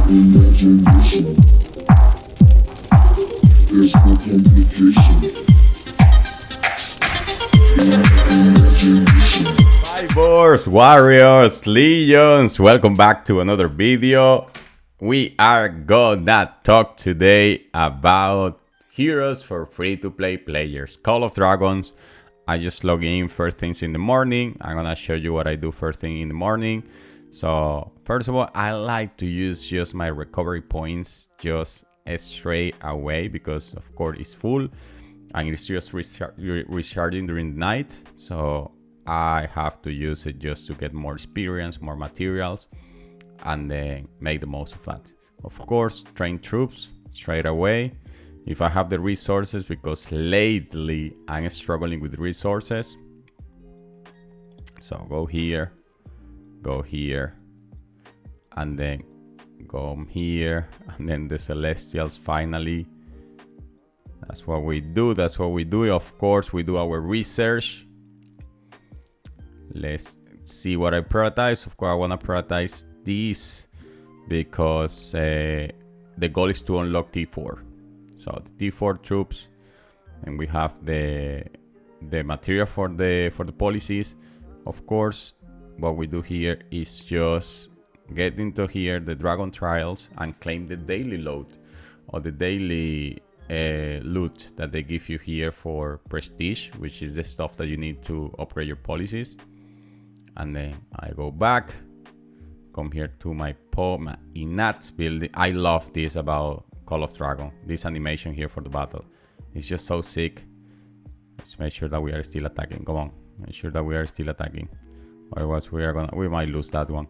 Imagination. There's no complication. Imagination. Fibers, warriors, legions, welcome back to another video. We are gonna talk today about heroes for free-to-play players. Call of Dragons. I just log in first things in the morning. I'm gonna show you what I do first thing in the morning. So first of all, I like to use just my recovery points just straight away because of course it's full and it's just recharging during the night. So I have to use it just to get more experience, more materials, and then make the most of that. Of course, train troops straight away if I have the resources, because lately I'm struggling with resources. So go here, and then go here, and then the Celestials finally. That's what we do. Of course, we do our research. Let's see what I prioritize. Of course, I want to prioritize these because the goal is to unlock T4. So the T4 troops, and we have the material for the policies. Of course, what we do here is just get into here the Dragon Trials and claim the daily load or the daily loot that they give you here for prestige, which is the stuff that you need to upgrade your policies. And then I go back, come here to my innate building. I love this about Call of Dragon, this animation here for the battle. It's just so sick. Let's make sure that we are still attacking. Come on, make sure that we are still attacking. Otherwise we might lose that one.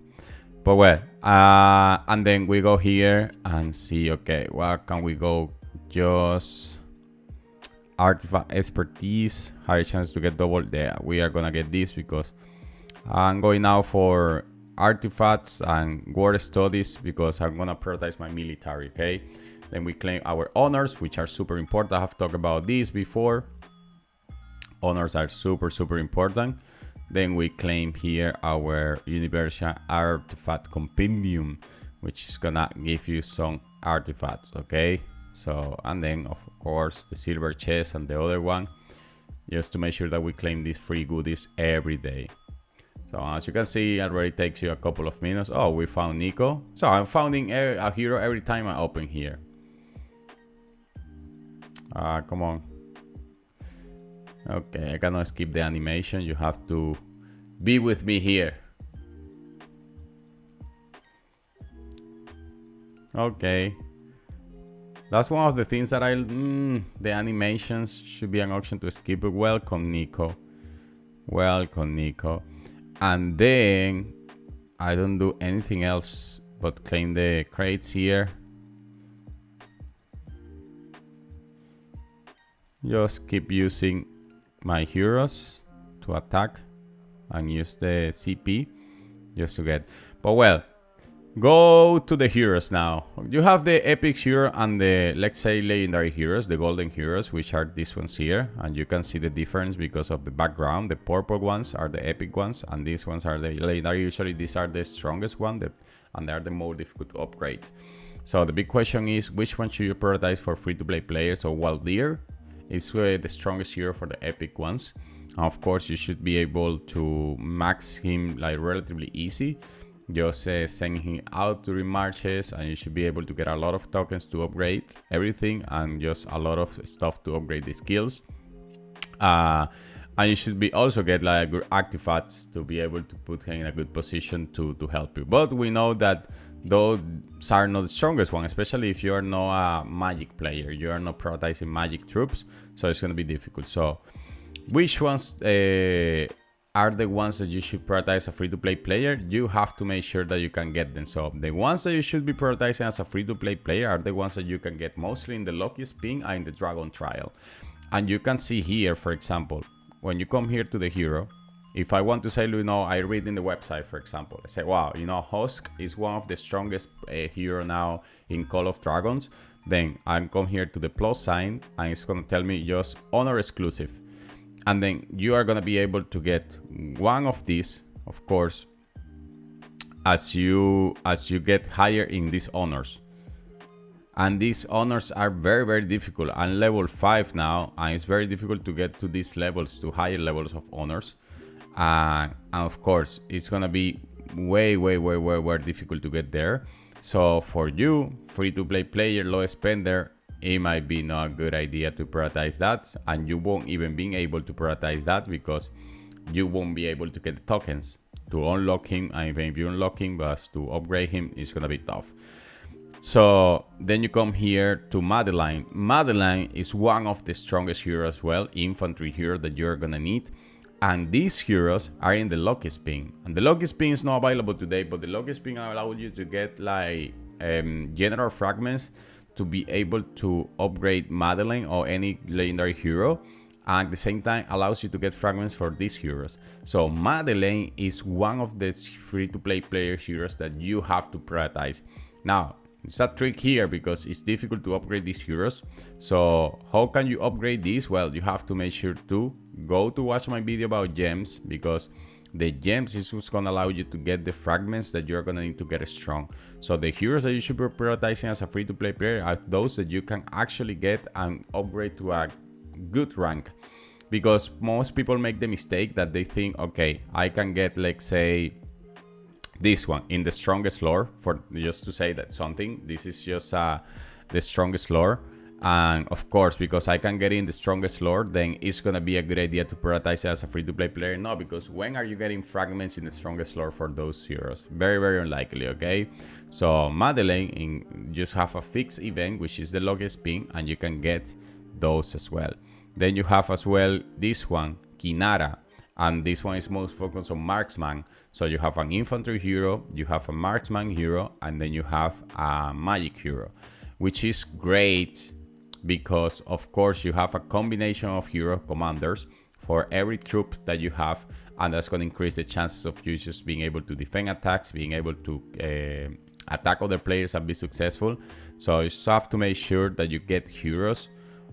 But well, and then we go here and see, okay, what can we go? Just artifact expertise, higher chance to get double. Yeah, we are gonna get this because I'm going now for artifacts and war studies because I'm gonna prioritize my military. Okay, then we claim our honors, which are super important. I have talked about this before. Honors are super important. Then we claim here our Universal Artifact Compendium, which is gonna give you some artifacts, okay? So, and then of course the silver chest and the other one, just to make sure that we claim these free goodies every day. So as you can see, it already takes you a couple of minutes. Oh, we found Nico. So I'm finding a hero every time I open here. Come on. Okay, I cannot skip the animation. You have to be with me here. Okay. That's one of the things that the animations should be an option to skip it. Welcome, Nico. Welcome, Nico. And then I don't do anything else but claim the crates here. Just keep using my heroes to attack and use the CP just to get. But well, go to the heroes now. You have the epic hero and the, let's say, legendary heroes, the golden heroes, which are these ones here, and you can see the difference because of the background. The purple ones are the epic ones and these ones are the legendary. Usually these are the strongest one, and they are the more difficult to upgrade. So the big question is, which one should you prioritize for free-to-play players? So Waldir is the strongest hero for the epic ones. Of course, you should be able to max him like relatively easy. Just send him out during marches, and you should be able to get a lot of tokens to upgrade everything and just a lot of stuff to upgrade the skills. And you should be also get like good artifacts to be able to put him in a good position to help you. But we know that those are not the strongest one, especially if you are not a magic player. You are not prioritizing magic troops, so it's going to be difficult. So which ones are the ones that you should prioritize as a free-to-play player? You have to make sure that you can get them. So the ones that you should be prioritizing as a free-to-play player are the ones that you can get mostly in the Lucky's Ping and in the Dragon Trial. And you can see here, for example, when you come here to the hero, if I want to say, you know, I read in the website, for example, I say, wow, you know, Husk is one of the strongest hero now in Call of Dragons. Then I come here to the plus sign and it's going to tell me just honor exclusive. And then you are going to be able to get one of these, of course, as you get higher in these honors. And these honors are very, very difficult. I'm level 5 now, and it's very difficult to get to these levels, to higher levels of honors. And of course, it's gonna be way difficult to get there. So for you, free-to-play player, low spender, it might be not a good idea to prioritize that, and you won't even be able to prioritize that because you won't be able to get the tokens to unlock him. And even if you unlock him, but to upgrade him, it's gonna be tough. So then you come here to Madeline. Madeline is one of the strongest heroes as well, infantry hero that you're gonna need. And these heroes are in the lucky spin. And the lucky spin is not available today, but the lucky spin allows you to get like general fragments to be able to upgrade Madeline or any legendary hero. And at the same time allows you to get fragments for these heroes. So Madeline is one of the free-to-play player heroes that you have to prioritize. Now, it's a trick here because it's difficult to upgrade these heroes. So how can you upgrade these? Well, you have to make sure to go to watch my video about gems, because the gems is what's gonna allow you to get the fragments that you're gonna need to get strong. So the heroes that you should be prioritizing as a free-to-play player are those that you can actually get and upgrade to a good rank. Because most people make the mistake that they think, okay, I can get, like, say, this one in the strongest lore, for just to say that something. This is just the strongest lore, and of course, because I can get in the strongest lore, then it's gonna be a good idea to prioritize it as a free-to-play player. No, because when are you getting fragments in the strongest lore for those heroes? Very unlikely. Okay, so Madeline just have a fixed event, which is the lucky spin, and you can get those as well. Then you have as well this one, Kinara. And this one is most focused on marksman. So you have an infantry hero, you have a marksman hero, and then you have a magic hero, which is great because of course you have a combination of hero commanders for every troop that you have, and that's going to increase the chances of you just being able to defend attacks, being able to attack other players and be successful. So you just have to make sure that you get heroes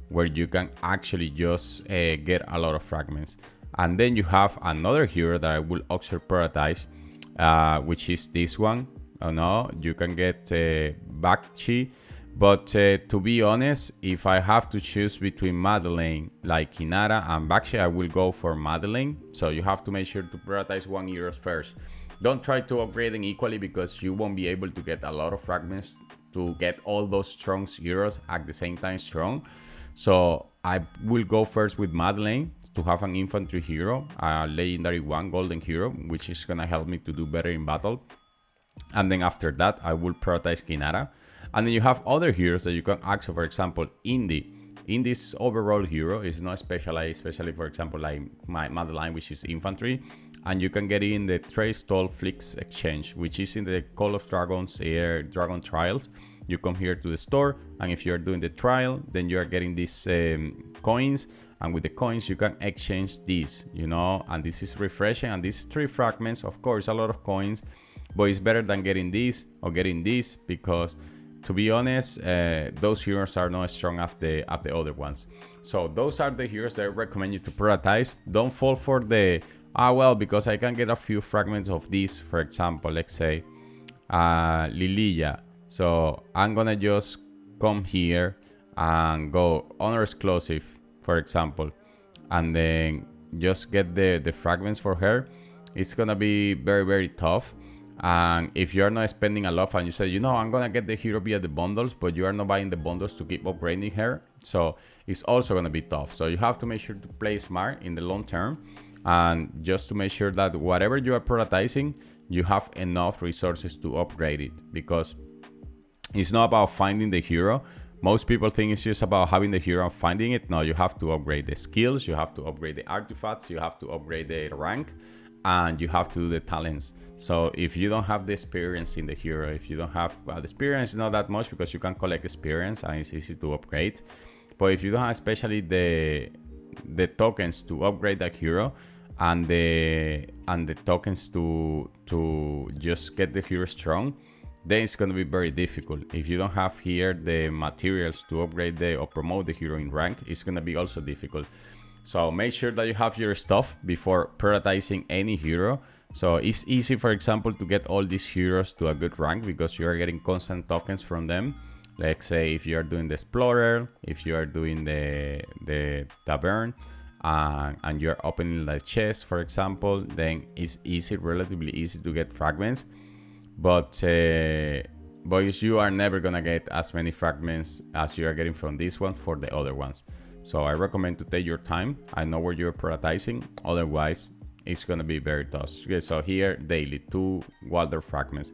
where you can actually just get a lot of fragments. And then you have another hero that I will also prioritize, which is this one. Oh no, you can get Bakshi. But to be honest, if I have to choose between Madeline, like Kinara, and Bakshi, I will go for Madeline. So you have to make sure to prioritize one hero first. Don't try to upgrade them equally because you won't be able to get a lot of fragments to get all those strong heroes at the same time strong. So I will go first with Madeline to have an infantry hero, a legendary 1 golden hero, which is gonna help me to do better in battle. And then after that, I will prioritize Kinara. And then you have other heroes that you can ask. So for example, Indy. Indy's overall hero is not specialized, especially for example, like my Madeline, which is infantry. And you can get in the Trace Toll Flicks exchange, which is in the Call of Dragons Dragon Trials. You come here to the store, and if you're doing the trial, then you are getting these coins. And with the coins, you can exchange these, you know, and this is refreshing. And these 3 fragments, of course, a lot of coins, but it's better than getting these or getting this because, to be honest, those heroes are not as strong as the other ones. So those are the heroes that I recommend you to prioritize. Don't fall for the, well, because I can get a few fragments of these, for example, let's say Lilia. So I'm gonna just come here and go honor exclusive, for example, and then just get the fragments for her. It's gonna be very tough. And if you're not spending a lot and you say, you know, I'm gonna get the hero via the bundles, but you are not buying the bundles to keep upgrading her, so it's also gonna be tough. So you have to make sure to play smart in the long term, and just to make sure that whatever you are prioritizing, you have enough resources to upgrade it, because it's not about finding the hero. Most people think it's just about having the hero and finding it. No, you have to upgrade the skills, you have to upgrade the artifacts, you have to upgrade the rank, and you have to do the talents. So if you don't have the experience in the hero, if you don't have the experience, not that much, because you can collect experience and it's easy to upgrade. But if you don't have especially the tokens to upgrade that hero, and the tokens to just get the hero strong, then it's going to be very difficult. If you don't have here the materials to upgrade or promote the hero in rank, it's going to be also difficult. So make sure that you have your stuff before prioritizing any hero. So it's easy, for example, to get all these heroes to a good rank because you are getting constant tokens from them. Let's say if you are doing the Explorer, if you are doing the Tavern, and you're opening the chest, for example, then it's easy, relatively easy to get fragments. But you are never gonna get as many fragments as you are getting from this one for the other ones. So I recommend to take your time. I know where you're prioritizing, otherwise it's gonna be very tough. Okay, so here daily 2 Wilder fragments.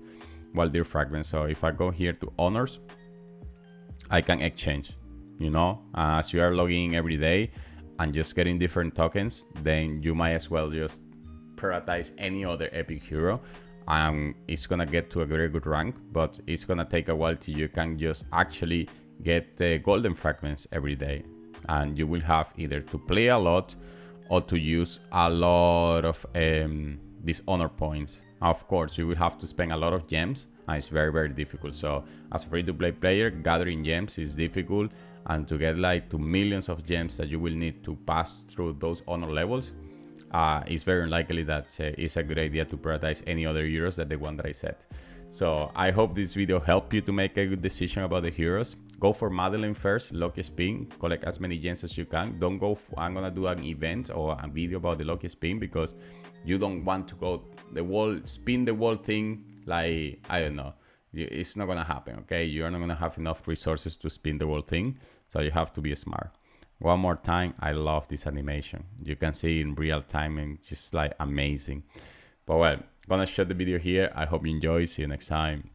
So if I go here to honors, I can exchange, you know, as you are logging in every day and just getting different tokens, then you might as well just prioritize any other epic hero. It's gonna get to a very good rank, but it's gonna take a while till you can just actually get golden fragments every day. And you will have either to play a lot or to use a lot of these honor points. Of course, you will have to spend a lot of gems, and it's very, very difficult. So as a free-to-play player, gathering gems is difficult, and to get like to millions of gems that you will need to pass through those honor levels, it's very unlikely that it's a good idea to prioritize any other heroes than the one that I said. So I hope this video helped you to make a good decision about the heroes. Go for Madeline first, Lucky Spin, collect as many gems as you can. Don't go, I'm gonna do an event or a video about the Lucky Spin because you don't want to go spin the wall thing, like, I don't know. It's not gonna happen, okay? You're not gonna have enough resources to spin the whole thing, so you have to be smart. One more time, I love this animation. You can see in real time and just like amazing. But well, gonna shut the video here. I hope you enjoy. See you next time.